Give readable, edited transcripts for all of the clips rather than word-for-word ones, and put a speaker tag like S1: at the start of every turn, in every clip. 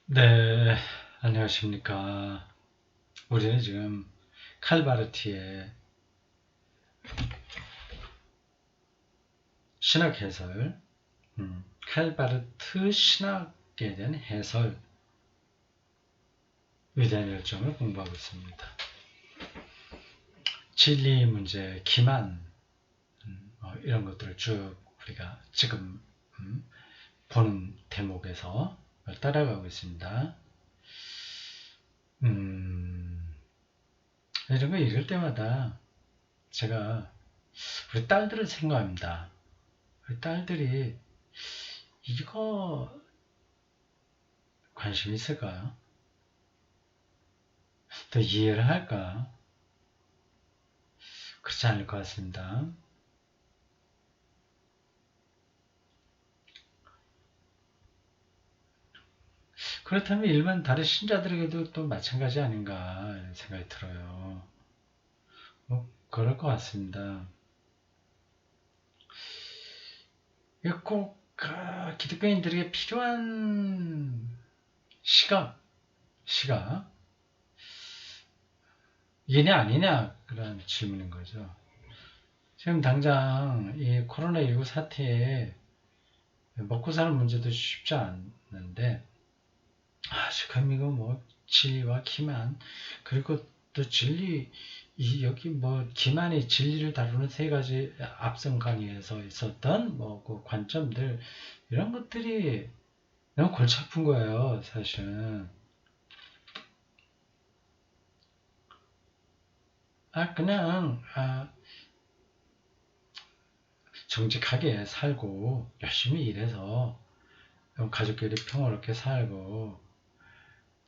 S1: 네, 안녕하십니까. 우리는 지금 칼바르티의 신학 해설, 칼바르트 신학에 대한 해설, 위대한 열정을 공부하고 있습니다. 진리 문제, 기만, 이런 것들을 쭉 우리가 지금 보는 대목에서 따라가고 있습니다. 이런 거 읽을 때마다 제가 우리 딸들을 생각합니다. 우리 딸들이 이거 관심 있을까요? 더 이해를 할까? 그렇지 않을 것 같습니다. 그렇다면 일반 다른 신자들에게도 또 마찬가지 아닌가 생각이 들어요. 그럴 것 같습니다. 꼭 기독교인들에게 필요한 시각 이냐 아니냐 그런 질문인 거죠. 지금 당장 이 코로나19 사태에 먹고 사는 문제도 쉽지 않는데 지금 이거 뭐 진리와 기만 그리고 또 진리 여기 뭐 기만이 진리를 다루는 세 가지 앞선 강의에서 있었던 뭐 그 관점들 이런 것들이 너무 골치 아픈 거예요 사실은. 그냥 정직하게 살고 열심히 일해서 가족끼리 평화롭게 살고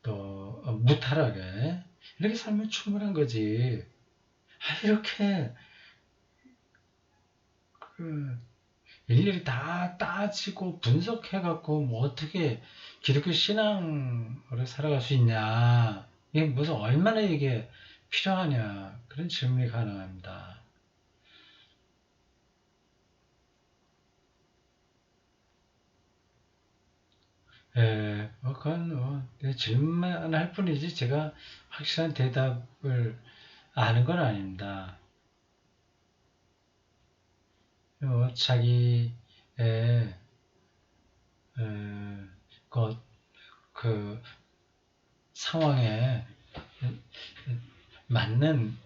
S1: 또 무탈하게 이렇게 살면 충분한 거지. 이렇게 그 일일이 다 따지고 분석해갖고 뭐 어떻게 기독교 신앙으로 살아갈 수 있냐, 이게 무슨 얼마나 이게 필요하냐, 그런 질문이 가능합니다. 그건 질문만 할 뿐이지 제가 확실한 대답을 아는 건 아닙니다. 자기의 그, 그 상황에 맞는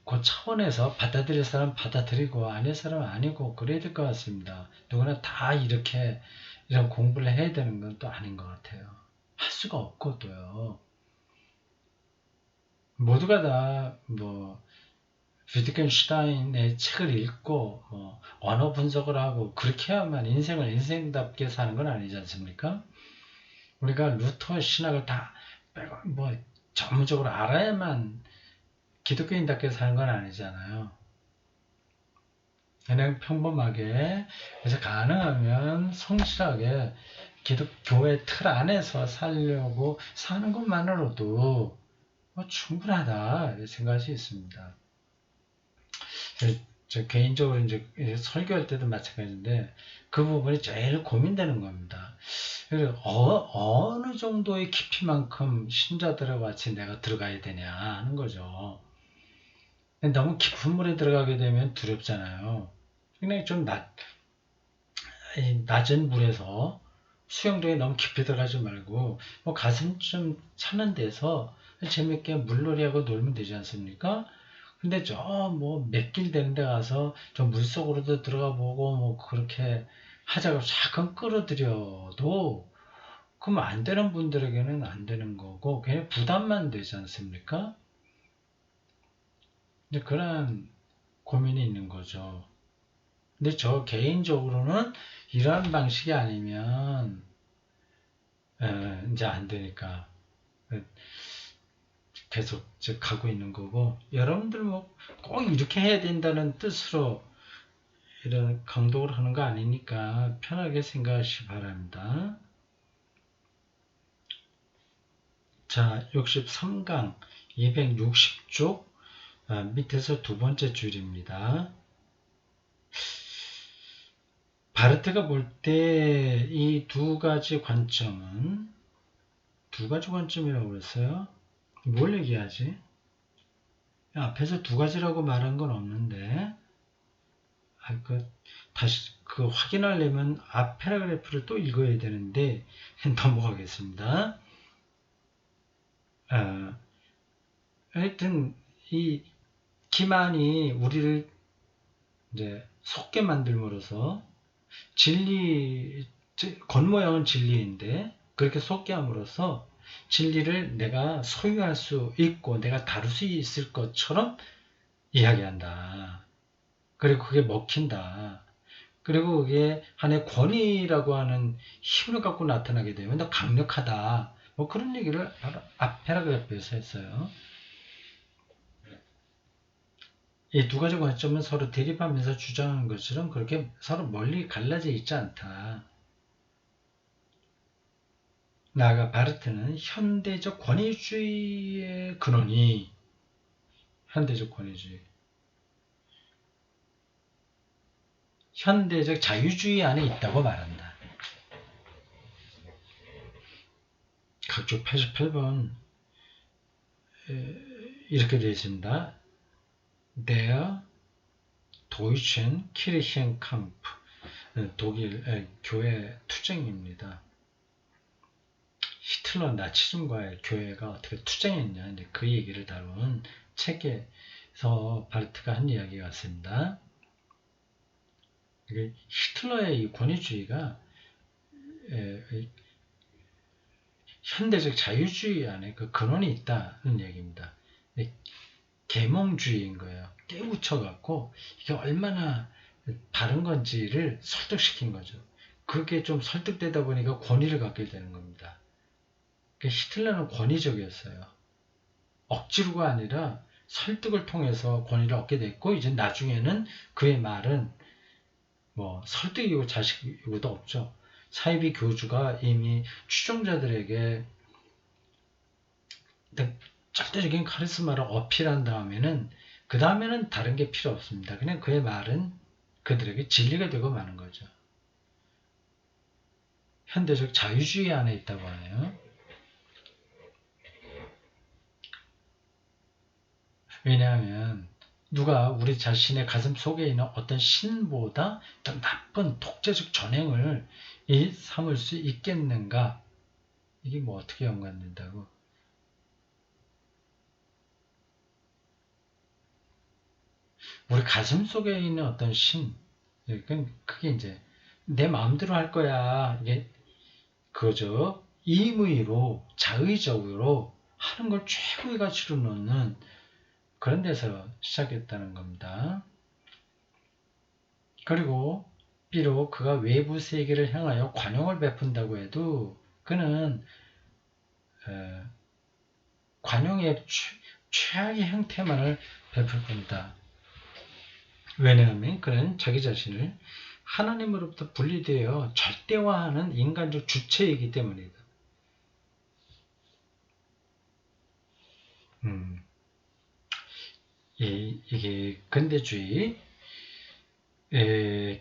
S1: 그 차원에서 받아들일 사람 받아들이고 아닐 사람 아니고 그래야 될 것 같습니다. 누구나 다 이렇게 이런 공부를 해야 되는 건 또 아닌 것 같아요. 할 수가 없고 또요. 모두가 다뭐 위트겐슈타인의 책을 읽고 언어 분석을 하고 그렇게 해야만 인생을 인생답게 사는 건 아니지 않습니까? 우리가 루터 신학을 다 빼고 전문적으로 알아야만 기독교인답게 사는 건 아니잖아요. 그냥 평범하게 그래서 가능하면 성실하게 기독교의 틀 안에서 살려고 사는 것만으로도 충분하다 생각할 수 있습니다. 저 개인적으로 이제 설교할 때도 마찬가지인데 그 부분이 제일 고민되는 겁니다. 그래서 어느 정도의 깊이만큼 신자들과 같이 내가 들어가야 되냐 하는 거죠. 너무 깊은 물에 들어가게 되면 두렵잖아요. 굉장히 좀 낮은 물에서 수영장에 너무 깊이 들어가지 말고 가슴 차는 데서 재밌게 물놀이하고 놀면 되지 않습니까? 근데 몇 길 되는 데 가서 저 물속으로도 들어가 보고 그렇게 하자고 잠깐 끌어들여도 그럼 안 되는 분들에게는 안 되는 거고 그냥 부담만 되지 않습니까? 이제 그런 고민이 있는 거죠. 근데 저 개인적으로는 이러한 방식이 아니면 이제 안 되니까 계속 가고 있는 거고, 여러분들 꼭 이렇게 해야 된다는 뜻으로 이런 강독을 하는 거 아니니까 편하게 생각하시기 바랍니다. 자, 63강 260쪽 밑에서 두 번째 줄입니다. 바르트가 볼 때 이 두 가지 관점은 두 가지 관점이라고 그랬어요? 뭘 얘기하지? 앞에서 두 가지라고 말한 건 없는데, 다시 확인하려면 앞 패러그래프를 또 읽어야 되는데, 넘어가겠습니다. 하여튼, 이 기만이 우리를 이제 속게 만들므로써 겉모양은 진리인데, 그렇게 속게 함으로써 진리를 내가 소유할 수 있고, 내가 다룰 수 있을 것처럼 이야기한다. 그리고 그게 먹힌다. 그리고 그게 하나의 권위라고 하는 힘을 갖고 나타나게 되면 더 강력하다. 뭐 그런 얘기를 앞 패러그래프에서 했어요. 이 두 가지 관점은 서로 대립하면서 주장하는 것처럼 그렇게 서로 멀리 갈라져 있지 않다. 나아가 바르트는 현대적 권위주의의 근원이 현대적 권위주의, 현대적 자유주의 안에 있다고 말한다. 각주 88번 이렇게 되어 있습니다. Der Deutschen Kirchenkampf, 독일 교회 투쟁입니다. 히틀러 나치즘과의 교회가 어떻게 투쟁했냐, 이제 그 얘기를 다룬 책에서 바르트가 한 이야기 같습니다. 히틀러의 이 권위주의가 현대적 자유주의 안에 그 근원이 있다는 얘기입니다. 계몽주의인 거예요. 깨우쳐갖고 이게 얼마나 바른 건지를 설득시킨 거죠. 그게 좀 설득되다 보니까 권위를 갖게 되는 겁니다. 히틀러는 권위적이었어요. 억지로가 아니라 설득을 통해서 권위를 얻게 됐고, 이제 나중에는 그의 말은 뭐 설득이고 자식이고도 없죠. 사이비 교주가 이미 추종자들에게 절대적인 카리스마를 어필한 다음에는 그 다음에는 다른 게 필요 없습니다. 그냥 그의 말은 그들에게 진리가 되고 마는 거죠. 현대적 자유주의 안에 있다고 하네요. 왜냐하면 누가 우리 자신의 가슴 속에 있는 어떤 신보다 더 나쁜 독재적 전행을 삼을 수 있겠는가? 이게 뭐 어떻게 연관된다고? 우리 가슴 속에 있는 어떤 신, 그게 이제 내 마음대로 할 거야. 이게 그저 임의로 자의적으로 하는 걸 최고의 가치로 놓는 그런 데서 시작했다는 겁니다. 그리고 비록 그가 외부 세계를 향하여 관용을 베푼다고 해도 그는 관용의 최악의 형태만을 베풀 겁니다. 왜냐하면 그는 자기 자신을 하나님으로부터 분리되어 절대화하는 인간적 주체이기 때문이다. 이게 근대주의,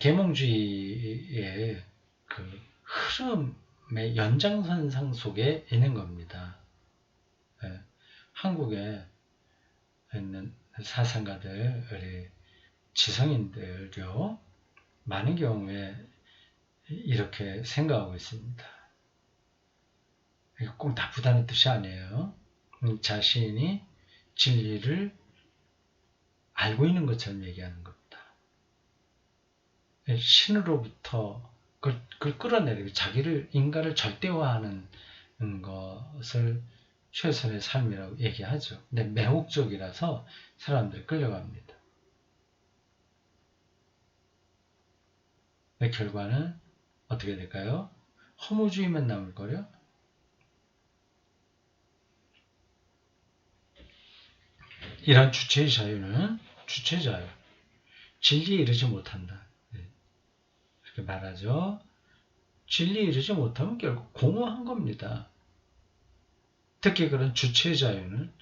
S1: 계몽주의의 그 흐름의 연장선상 속에 있는 겁니다. 한국에 있는 사상가들, 지성인들요, 많은 경우에 이렇게 생각하고 있습니다. 꼭 나쁘다는 뜻이 아니에요. 자신이 진리를 알고 있는 것처럼 얘기하는 겁니다. 신으로부터 그걸 끌어내리고 자기를, 인간을 절대화하는 것을 최선의 삶이라고 얘기하죠. 근데 매혹적이라서 사람들이 끌려갑니다. 결과는 어떻게 될까요? 허무주의만 남을 거요. 이런 주체의 자유는 주체자유, 진리에 이르지 못한다. 이렇게 말하죠. 진리에 이르지 못하면 결국 공허한 겁니다. 특히 그런 주체의 자유는,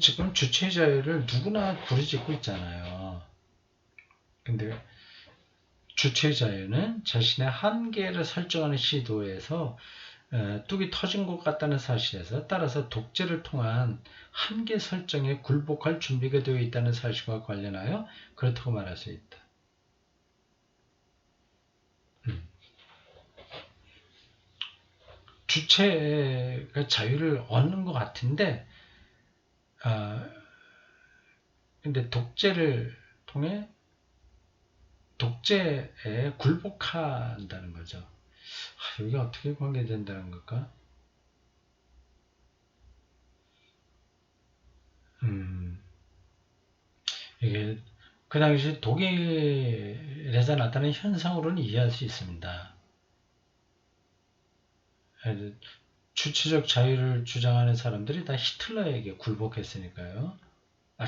S1: 지금 주체의 자유를 누구나 부르짖고 있잖아요. 근데 주체의 자유는 자신의 한계를 설정하는 시도에서 뚝이 터진 것 같다는 사실에서 따라서 독재를 통한 한계 설정에 굴복할 준비가 되어 있다는 사실과 관련하여 그렇다고 말할 수 있다. 주체가 자유를 얻는 것 같은데 근데 독재를 통해 독재에 굴복한다는 거죠. 여기가 어떻게 관계된다는 걸까? 이게 그 당시 독일에서 나타난 현상으로는 이해할 수 있습니다. 주체적 자유를 주장하는 사람들이 다 히틀러에게 굴복했으니까요.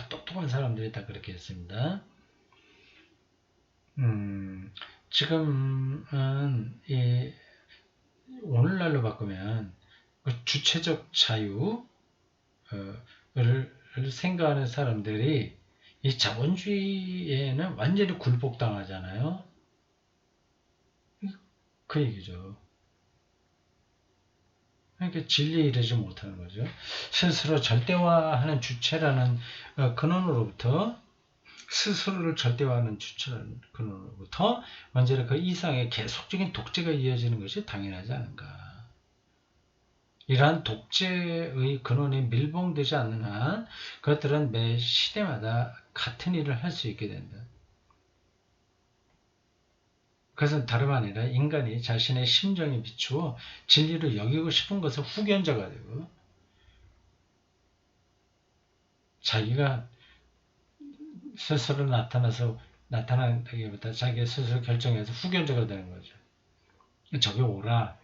S1: 똑똑한 사람들이 다 그렇게 했습니다. 지금은 오늘날로 바꾸면 그 주체적 자유를 생각하는 사람들이 이 자본주의에는 완전히 굴복당하잖아요. 그 얘기죠. 그러니까 진리에 이르지 못하는 거죠. 스스로 절대화하는 주체라는 근원으로부터 스스로를 절대화하는 주체라는 근원으로부터 완전히 그 이상의 계속적인 독재가 이어지는 것이 당연하지 않은가. 이러한 독재의 근원이 밀봉되지 않는 한 그것들은 매 시대마다 같은 일을 할 수 있게 된다. 그것은 다름 아니라 인간이 자신의 심정에 비추어 진리를 여기고 싶은 것을 후견자가 되고 자기가 스스로 나타난다기보다 자기 스스로 결정해서 후견자가 되는 거죠. 저기 오라.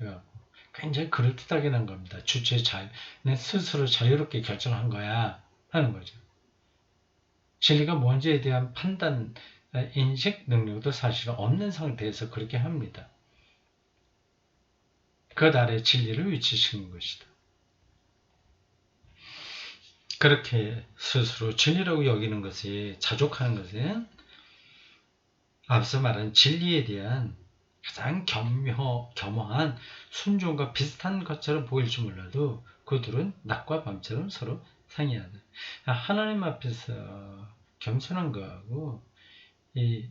S1: 굉장히 그럴듯하게 난 겁니다. 주체의 자유, 내 스스로 자유롭게 결정한 거야 하는 거죠. 진리가 뭔지에 대한 판단, 인식 능력도 사실은 없는 상태에서 그렇게 합니다. 그 아래 진리를 위치시키는 것이다. 그렇게 스스로 진리라고 여기는 것이 자족하는 것은 앞서 말한 진리에 대한 가장 겸허한 순종과 비슷한 것처럼 보일지 몰라도 그들은 낮과 밤처럼 서로 상이하다. 하나님 앞에서 겸손한 거하고 이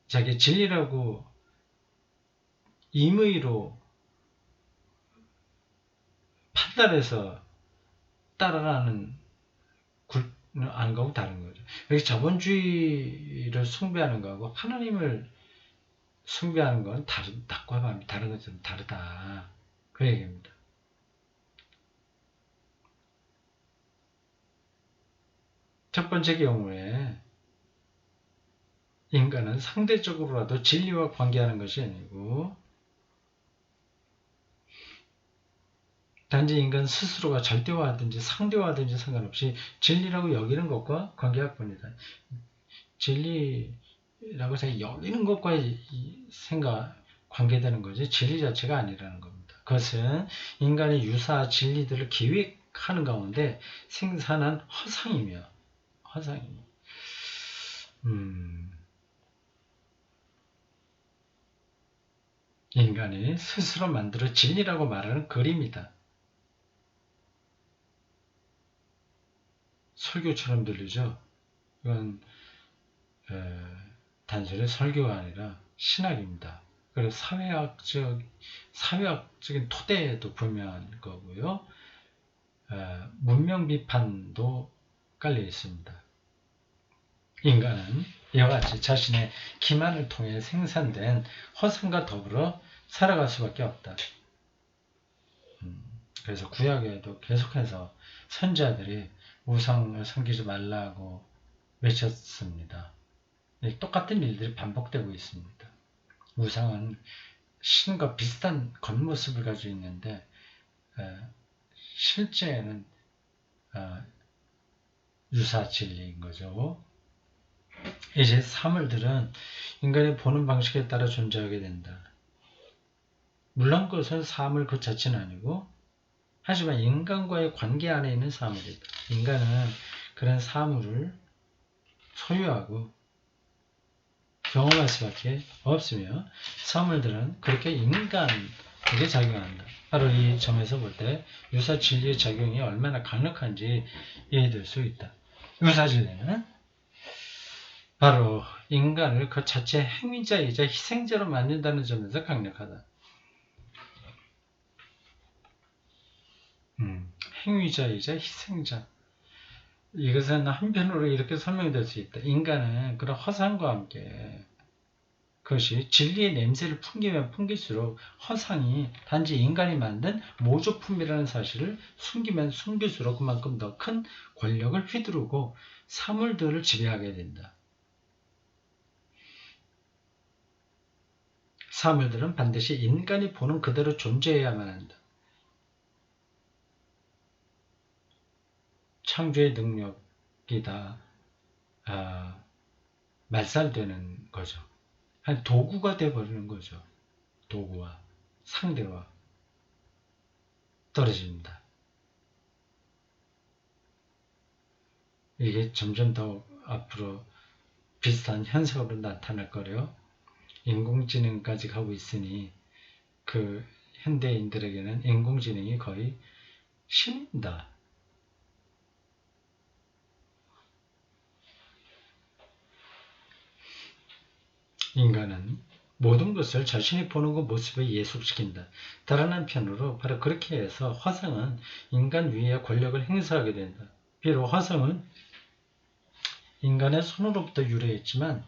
S1: 자기 진리라고 임의로 판단해서 따라가는 안 거하고 다른 거죠. 여기 자본주의를 숭배하는 거하고 하나님을 숭배하는 건 낮과 밤이 다른 것처럼 다르다. 그 얘기입니다. 첫 번째 경우에 인간은 상대적으로라도 진리와 관계하는 것이 아니고 단지 인간 스스로가 절대화하든지 상대화하든지 상관없이 진리라고 여기는 것과 관계할 뿐이다. 진리라고 여기는 것과 관계되는 거지 진리 자체가 아니라는 겁니다. 그것은 인간의 유사 진리들을 기획하는 가운데 생산한 허상이며 인간이 스스로 만들어 진리라고 말하는 그림이다. 설교처럼 들리죠? 이건 단순히 설교가 아니라 신학입니다. 그리고 사회학적인 토대에도 분명한 거고요. 문명 비판도 깔려 있습니다. 인간은 이와 같이 자신의 기만을 통해 생산된 허상과 더불어 살아갈 수밖에 없다. 그래서 구약에도 계속해서 선지자들이 우상을 섬기지 말라고 외쳤습니다. 똑같은 일들이 반복되고 있습니다. 우상은 신과 비슷한 겉모습을 가지고 있는데 실제는 유사 진리인 거죠. 이제 사물들은 인간의 보는 방식에 따라 존재하게 된다. 물론 그것은 사물 그 자체는 아니고 하지만 인간과의 관계 안에 있는 사물이다. 인간은 그런 사물을 소유하고 경험할 수밖에 없으며 사물들은 그렇게 인간 이게 작용한다. 바로 이 점에서 볼 때 유사 진리의 작용이 얼마나 강력한지 이해될 수 있다. 유사 진리는 바로 인간을 그 자체 행위자이자 희생자로 만든다는 점에서 강력하다. 행위자이자 희생자. 이것은 한편으로 이렇게 설명될 수 있다. 인간은 그런 허상과 함께 그것이 진리의 냄새를 풍기면 풍길수록 허상이 단지 인간이 만든 모조품이라는 사실을 숨기면 숨길수록 그만큼 더 큰 권력을 휘두르고 사물들을 지배하게 된다. 사물들은 반드시 인간이 보는 그대로 존재해야만 한다. 창조의 능력이 다 말살되는 거죠. 한 도구가 되어버리는 거죠. 도구와 상대와 떨어집니다. 이게 점점 더 앞으로 비슷한 현상으로 나타날 거래요. 인공지능까지 가고 있으니 그 현대인들에게는 인공지능이 거의 신입니다. 인간은 모든 것을 자신이 보는 것 모습에 예속시킨다. 다른 한편으로 바로 그렇게 해서 화성은 인간 위에 권력을 행사하게 된다. 비록 화성은 인간의 손으로부터 유래했지만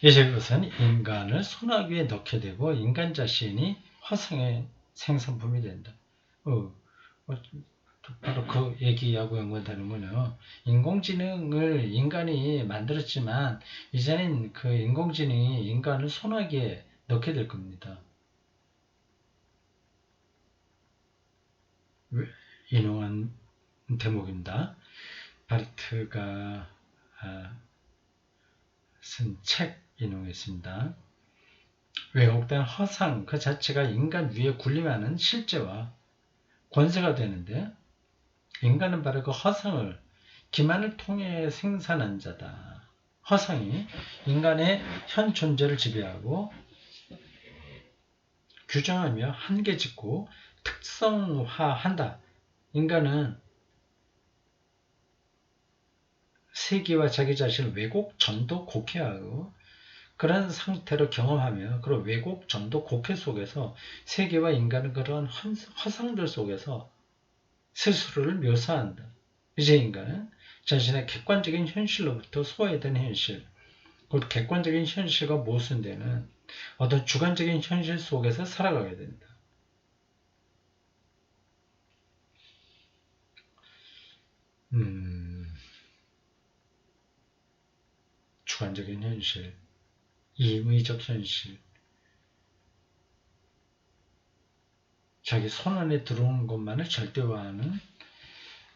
S1: 이제 그것은 인간을 손아귀 에 넣게 되고 인간 자신이 화성의 생산품이 된다. 바로 그 얘기하고 연관되는군요. 인공지능을 인간이 만들었지만 이제는 그 인공지능이 인간을 손아귀에 넣게 될 겁니다. 인용한 대목입니다. 바르트가 쓴 책 인용했습니다. 왜곡된 허상 그 자체가 인간 위에 군림하는 실제와 권세가 되는데 인간은 바로 그 허상을 기만을 통해 생산한 자다. 허상이 인간의 현 존재를 지배하고 규정하며 한계짓고 특성화한다. 인간은 세계와 자기 자신을 왜곡, 전도, 곡해하고 그런 상태로 경험하며 그런 왜곡, 전도, 곡해 속에서 세계와 인간은 그런 허상들 속에서 스스로를 묘사한다. 이제 인간은 자신의 객관적인 현실로부터 소외된 현실, 곧 객관적인 현실과 모순되는 어떤 주관적인 현실 속에서 살아가게 된다. 주관적인 현실, 임의적 현실, 자기 손 안에 들어오는 것만을 절대화하는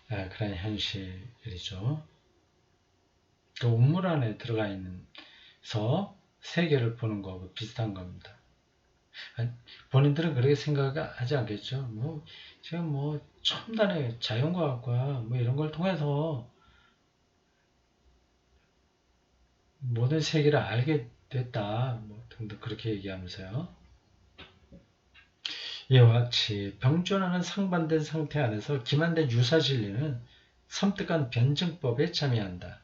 S1: 그런 현실이죠. 그 우물 안에 들어가 있는서 세계를 보는 거하고 비슷한 겁니다. 본인들은 그렇게 생각하지 않겠죠. 지금 첨단의 자연과학과 이런 걸 통해서 모든 세계를 알게 됐다. 등등 그렇게 얘기하면서요. 이와 같이 병존하는 상반된 상태 안에서 기만된 유사진리는 섬뜩한 변증법에 참여한다.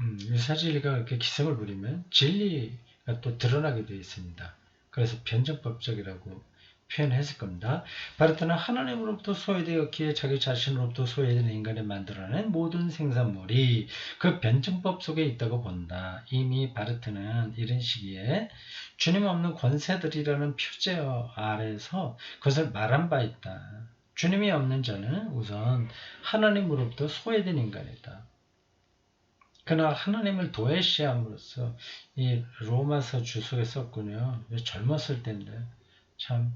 S1: 유사진리가 그렇게 기승을 부리면 진리가 또 드러나게 되어 있습니다. 그래서 변증법적이라고 표현했을 겁니다. 바르트는 하나님으로부터 소외되었기에 자기 자신으로부터 소외된 인간을 만들어낸 모든 생산물이 그 변증법 속에 있다고 본다. 이미 바르트는 이런 시기에 주님 없는 권세들이라는 표제 아래서 그것을 말한 바 있다. 주님이 없는 자는 우선 하나님으로부터 소외된 인간이다. 그러나 하나님을 도외시함으로써 이 로마서 주석에 썼군요. 젊었을 때인데 참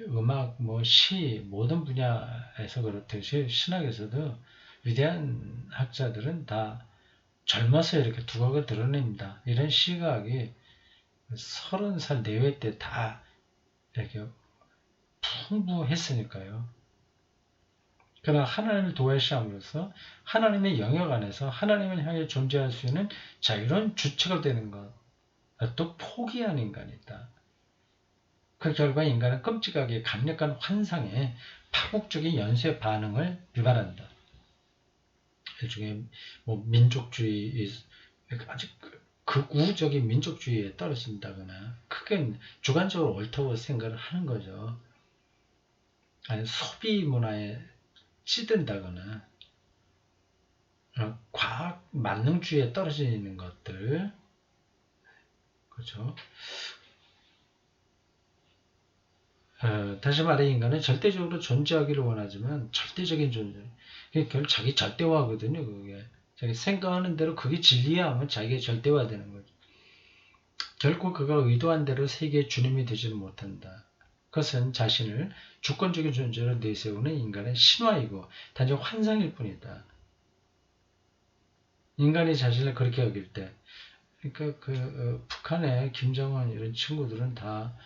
S1: 음악, 시 모든 분야에서 그렇듯이 신학에서도 위대한 학자들은 다 젊어서 이렇게 두각을 드러냅니다. 이런 시각이 30살 내외 때 다 이렇게 풍부했으니까요. 그러나 하나님을 도외시함으로써 하나님의 영역 안에서 하나님을 향해 존재할 수 있는 자유로운 주체가 되는 것 또 포기한 인간이 있다. 그 결과 인간은 끔찍하게 강력한 환상에 파국적인 연쇄 반응을 유발한다. 일종의 뭐 민족주의, 아주 극우적인 민족주의에 떨어진다거나 크게 주관적으로 옳다고 생각을 하는 거죠. 아니 소비 문화에 찌든다거나 과학 만능주의에 떨어지는 것들, 그렇죠. 다시 말해 인간은 절대적으로 존재하기를 원하지만 절대적인 존재, 그게 결국 자기 절대화거든요. 그게 자기 생각하는 대로 그게 진리야 하면 자기가 절대화되는 거죠. 결코 그가 의도한 대로 세계의 주님이 되지는 못한다. 그것은 자신을 주권적인 존재로 내세우는 인간의 신화이고 단지 환상일 뿐이다. 인간이 자신을 그렇게 여길 때, 그러니까 북한의 김정은 이런 친구들은 다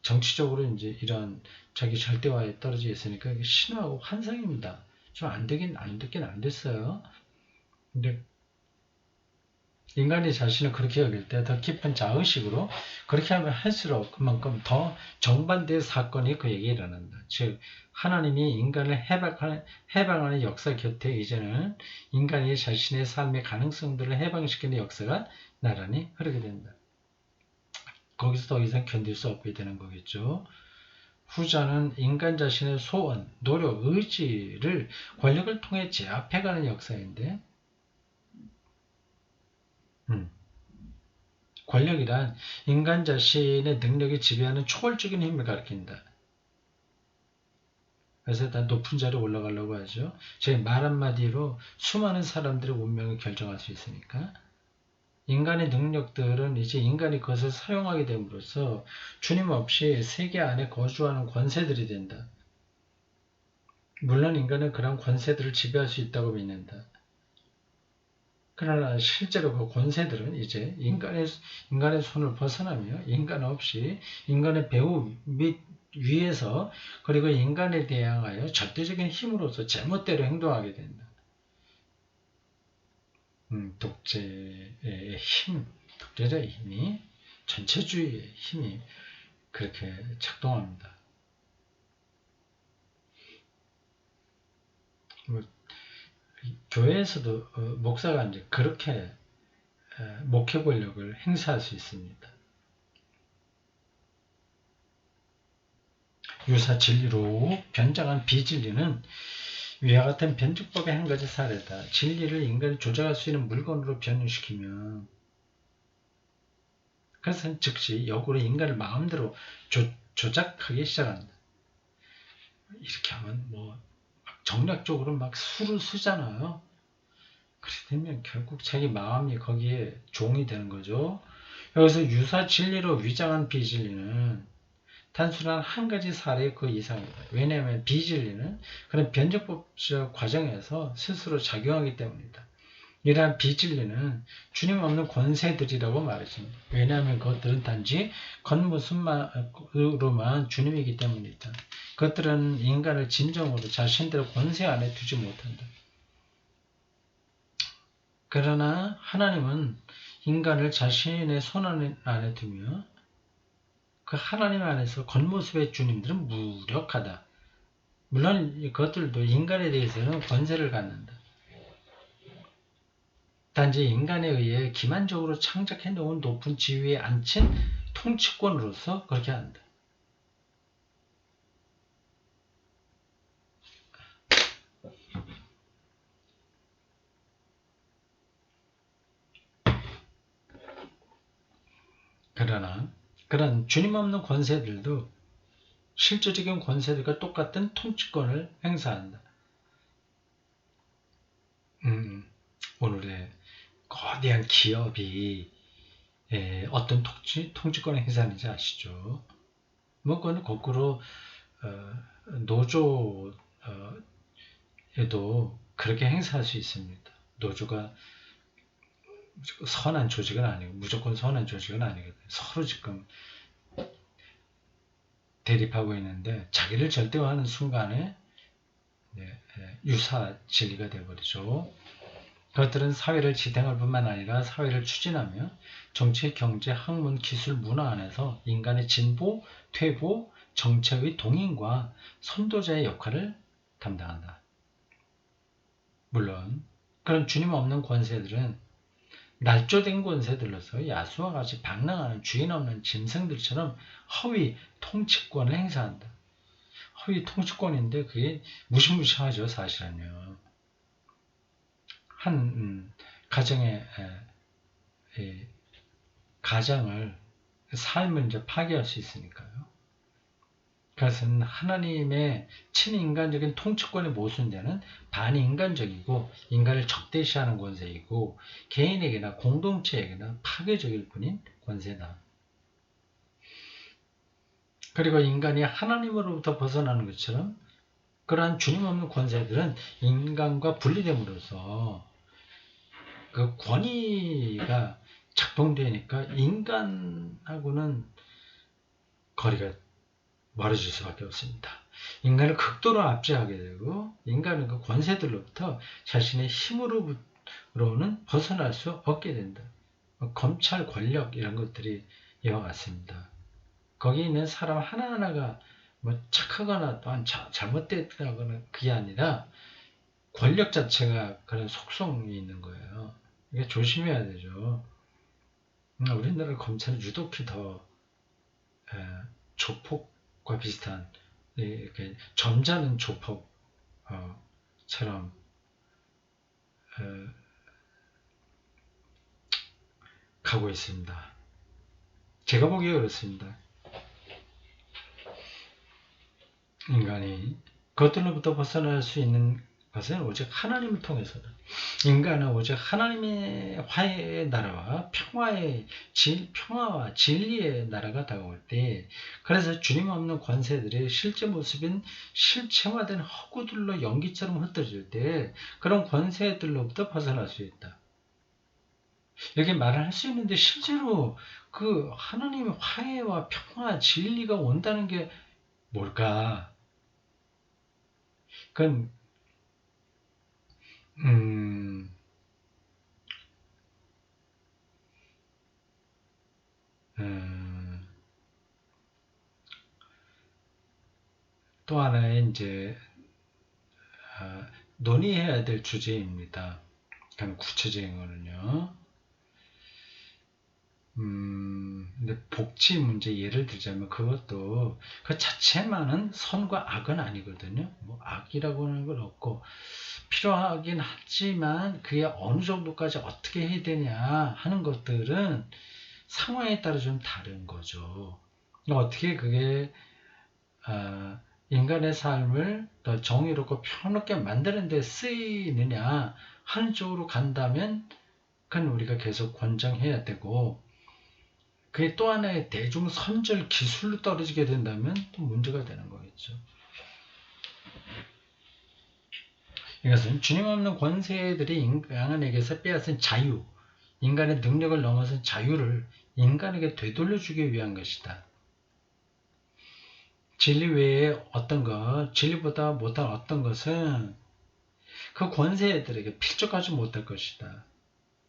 S1: 정치적으로 이제 이런 자기 절대화에 떨어져 있으니까 이게 신화하고 환상입니다. 좀 안 되긴 안 됐어요. 근데 인간이 자신을 그렇게 여길 때 더 깊은 자의식으로 그렇게 하면 할수록 그만큼 더 정반대의 사건이 그에게 일어난다. 즉 하나님이 인간을 해방하는 역사 곁에 이제는 인간이 자신의 삶의 가능성들을 해방시키는 역사가 나란히 흐르게 된다. 거기서 더 이상 견딜 수 없게 되는 거겠죠. 후자는 인간 자신의 소원, 노력, 의지를 권력을 통해 제압해가는 역사인데 권력이란 인간 자신의 능력이 지배하는 초월적인 힘을 가리킨다. 그래서 다 높은 자리에 올라가려고 하죠. 제 말 한마디로 수많은 사람들의 운명을 결정할 수 있으니까 인간의 능력들은 이제 인간이 그것을 사용하게 됨으로써 주님 없이 세계 안에 거주하는 권세들이 된다. 물론 인간은 그런 권세들을 지배할 수 있다고 믿는다. 그러나 실제로 그 권세들은 이제 인간의 손을 벗어나며 인간 없이 인간의 배후 및 위에서 그리고 인간에 대항하여 절대적인 힘으로서 제멋대로 행동하게 된다. 독재의 힘, 독재자의 힘이 전체주의의 힘이 그렇게 작동합니다. 교회에서도 목사가 이제 그렇게 목회 권력을 행사할 수 있습니다. 유사 진리로 변장한 비진리는 위와 같은 변증법의 한 가지 사례다. 진리를 인간이 조작할 수 있는 물건으로 변형시키면 그것은 즉시 역으로 인간을 마음대로 조작하기 시작한다. 이렇게 하면 뭐 정략적으로 막 수를 쓰잖아요. 그렇게 되면 결국 자기 마음이 거기에 종이 되는 거죠. 여기서 유사 진리로 위장한 비진리는 단순한 한 가지 사례의 그 이상이다. 왜냐하면 비진리는 그런 변증법적 과정에서 스스로 작용하기 때문이다. 이러한 비진리는 주님 없는 권세들이라고 말했습니다. 왜냐하면 그것들은 단지 겉모습으로만 주님이기 때문이다. 그것들은 인간을 진정으로 자신들의 권세 안에 두지 못한다. 그러나 하나님은 인간을 자신의 손 안에 두며 그 하나님 안에서 겉모습의 주님들은 무력하다. 물론 그것들도 인간에 대해서는 권세를 갖는다. 단지 인간에 의해 기만적으로 창작해 놓은 높은 지위에 앉힌 통치권으로서 그렇게 한다. 그러나 그런 주님 없는 권세들도 실질적인 권세들과 똑같은 통치권을 행사한다. 오늘의 거대한 기업이 어떤 통치권을 행사하는지 아시죠? 뭐 그건 거꾸로 노조에도 그렇게 행사할 수 있습니다. 노조가 선한 조직은 아니고 무조건 선한 조직은 아니거든요. 서로 지금 대립하고 있는데 자기를 절대화하는 순간에 유사 진리가 되어버리죠. 그것들은 사회를 지탱할 뿐만 아니라 사회를 추진하며 정치, 경제, 학문, 기술, 문화 안에서 인간의 진보, 퇴보, 정책의 동인과 선도자의 역할을 담당한다. 물론 그런 주님 없는 권세들은 날조된 권세들로서 야수와 같이 방랑하는 주인 없는 짐승들처럼 허위 통치권을 행사한다. 허위 통치권인데 그게 무시무시하죠, 사실은요. 한 가정의 가정을 삶을 이제 파괴할 수 있으니까요. 그것은 하나님의 친인간적인 통치권에 모순되는 반인간적이고 인간을 적대시하는 권세이고 개인에게나 공동체에게나 파괴적일 뿐인 권세다. 그리고 인간이 하나님으로부터 벗어나는 것처럼 그러한 주님 없는 권세들은 인간과 분리됨으로써 그 권위가 작동되니까 인간하고는 거리가 멀어질 수밖에 없습니다. 인간을 극도로 압제하게 되고 인간은 그 권세들로부터 자신의 힘으로는 벗어날 수 없게 된다. 검찰 권력 이런 것들이 이와 같습니다. 거기 있는 사람 하나하나가 뭐 착하거나 또한 잘못됐다거나 그게 아니라 권력 자체가 그런 속성이 있는 거예요. 이게 조심해야 되죠. 우리나라 검찰은 유독히 더 조폭과 비슷한 이렇게 점잖은 조폭처럼 가고 있습니다. 제가 보기에 그렇습니다. 인간이 그것들로부터 벗어날 수 있는 것은 오직 하나님을 통해서다. 인간은 오직 하나님의 화해의 나라와 평화와 진리의 나라가 다가올 때, 그래서 주님 없는 권세들의 실제 모습인 실체화된 허구들로 연기처럼 흩어질 때 그런 권세들로부터 벗어날 수 있다. 이렇게 말을 할 수 있는데 실제로 그 하나님의 화해와 평화, 진리가 온다는 게 뭘까? 그건 또 하나의 이제 논의해야 될 주제입니다. 그러니까 구체적인 거는요. 근데 복지 문제 예를 들자면 그것도 그 자체만은 선과 악은 아니거든요. 뭐 악이라고 하는 건 없고 필요하긴 하지만 그게 어느 정도까지 어떻게 해야 되냐 하는 것들은 상황에 따라 좀 다른 거죠. 어떻게 그게 인간의 삶을 더 정의롭고 평화롭게 만드는 데 쓰이느냐 하는 쪽으로 간다면 그건 우리가 계속 권장해야 되고, 그게 또 하나의 대중 선절 기술로 떨어지게 된다면 또 문제가 되는 거겠죠. 이것은 주님 없는 권세들이 인간에게서 빼앗은 자유, 인간의 능력을 넘어선 자유를 인간에게 되돌려주기 위한 것이다. 진리 외에 어떤 것, 진리보다 못한 어떤 것은 그 권세들에게 필적하지 못할 것이다.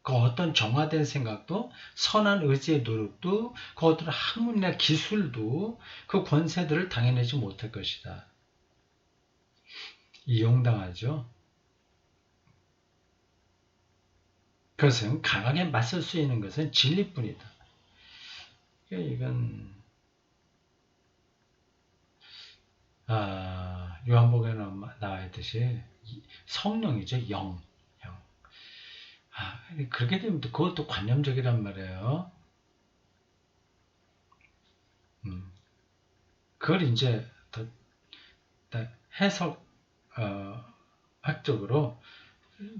S1: 그 어떤 정화된 생각도, 선한 의지의 노력도, 그 어떤 학문이나 기술도 그 권세들을 당해내지 못할 것이다. 이용당하죠. 그것은 강하게 맞설 수 있는 것은 진리뿐이다. 이건 요한복음에 나와 있듯이 성령이죠. 영. 그렇게 되면 그것도 관념적이란 말이에요. 그걸 이제 더 해석 학적으로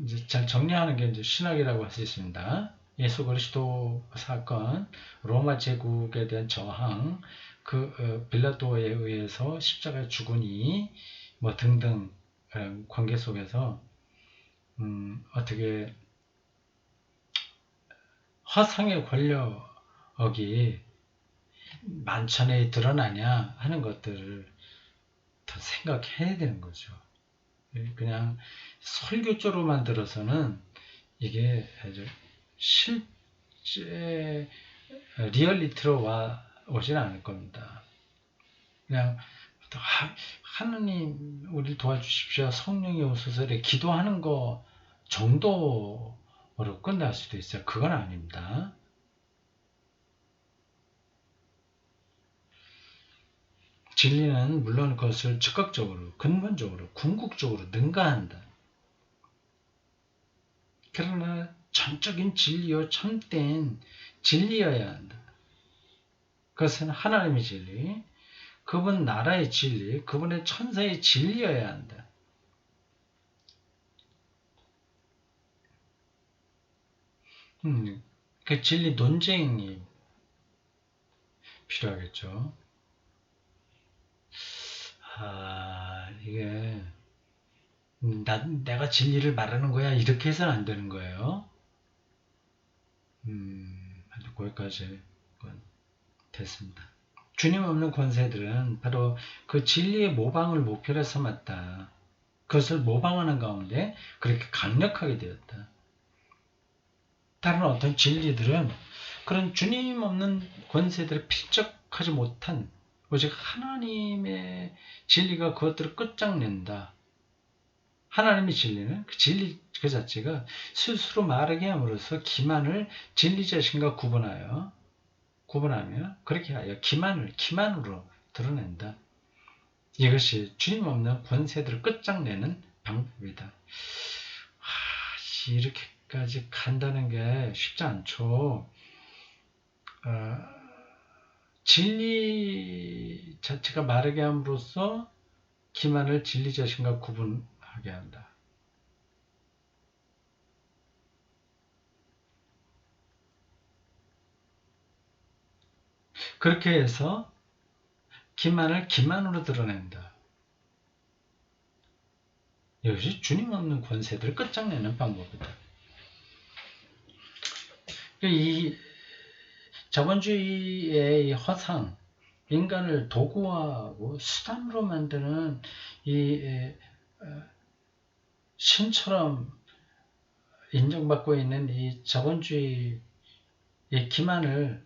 S1: 이제 잘 정리하는 게 이제 신학이라고 할 수 있습니다. 예수 그리스도 사건, 로마 제국에 대한 저항, 빌라도에 의해서 십자가에 죽으니 뭐 등등 관계 속에서 어떻게 화상의 권력이 만천에 드러나냐 하는 것들을 더 생각해야 되는 거죠. 그냥 설교조로만 들어서는 이게 아주 실제 리얼리티로 오진 않을 겁니다. 그냥 하느님 우리를 도와주십시오. 성령이 오소서 이렇게 기도하는 거 정도로 끝날 수도 있어요. 그건 아닙니다. 진리는 물론 그것을 즉각적으로, 근본적으로, 궁극적으로 능가한다. 그러나 전적인 진리요 참된 진리여야 한다. 그것은 하나님의 진리, 그분 나라의 진리, 그분의 천사의 진리여야 한다. 그 진리 논쟁이 필요하겠죠. 이게 내가 진리를 말하는 거야 이렇게 해서는 안 되는 거예요. 거기까지 됐습니다. 주님 없는 권세들은 바로 그 진리의 모방을 목표로 삼았다. 그것을 모방하는 가운데 그렇게 강력하게 되었다. 다른 어떤 진리들은 그런 주님 없는 권세들을 필적하지 못한 오직 하나님의 진리가 그것들을 끝장낸다. 하나님의 진리는 그 진리 그 자체가 스스로 말하게 함으로써 기만을 진리 자신과 구분하며 그렇게 하여 기만으로 드러낸다. 이것이 주님 없는 권세들을 끝장내는 방법이다. 이렇게까지 간다는 게 쉽지 않죠. 진리 자체가 말하게 함으로써 기만을 진리 자신과 구분하게 한다. 그렇게 해서 기만을 기만으로 드러낸다. 이것이 주님 없는 권세들을 끝장내는 방법이다. 이 자본주의의 이 허상, 인간을 도구화하고 수단으로 만드는 이 신처럼 인정받고 있는 이 자본주의의 기만을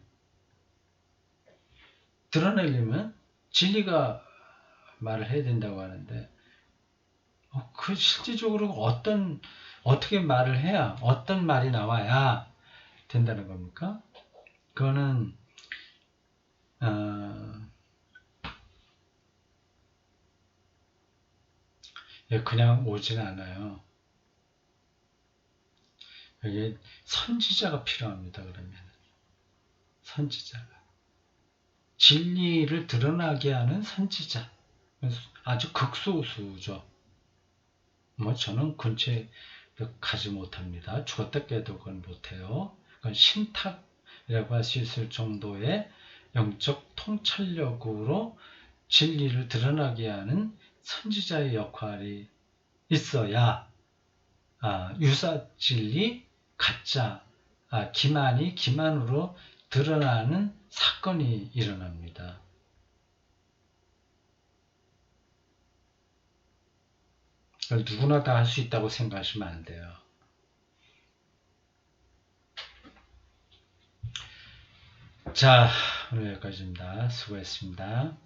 S1: 드러내려면 진리가 말을 해야 된다고 하는데 그 실질적으로 어떻게 말을 해야 어떤 말이 나와야 된다는 겁니까? 그거는 그냥 오지는 않아요. 여기 선지자가 필요합니다. 그러면 선지자가 진리를 드러나게 하는 선지자 아주 극소수죠. 저는 근처에 가지 못합니다. 죽었다 깨도 그건 못해요. 그건 신탁이라고 할 수 있을 정도의 영적 통찰력으로 진리를 드러나게 하는 선지자의 역할이 있어야 유사 진리, 가짜, 기만이 기만으로 드러나는 사건이 일어납니다. 누구나 다 할 수 있다고 생각하시면 안 돼요. 자, 오늘 여기까지입니다. 수고했습니다.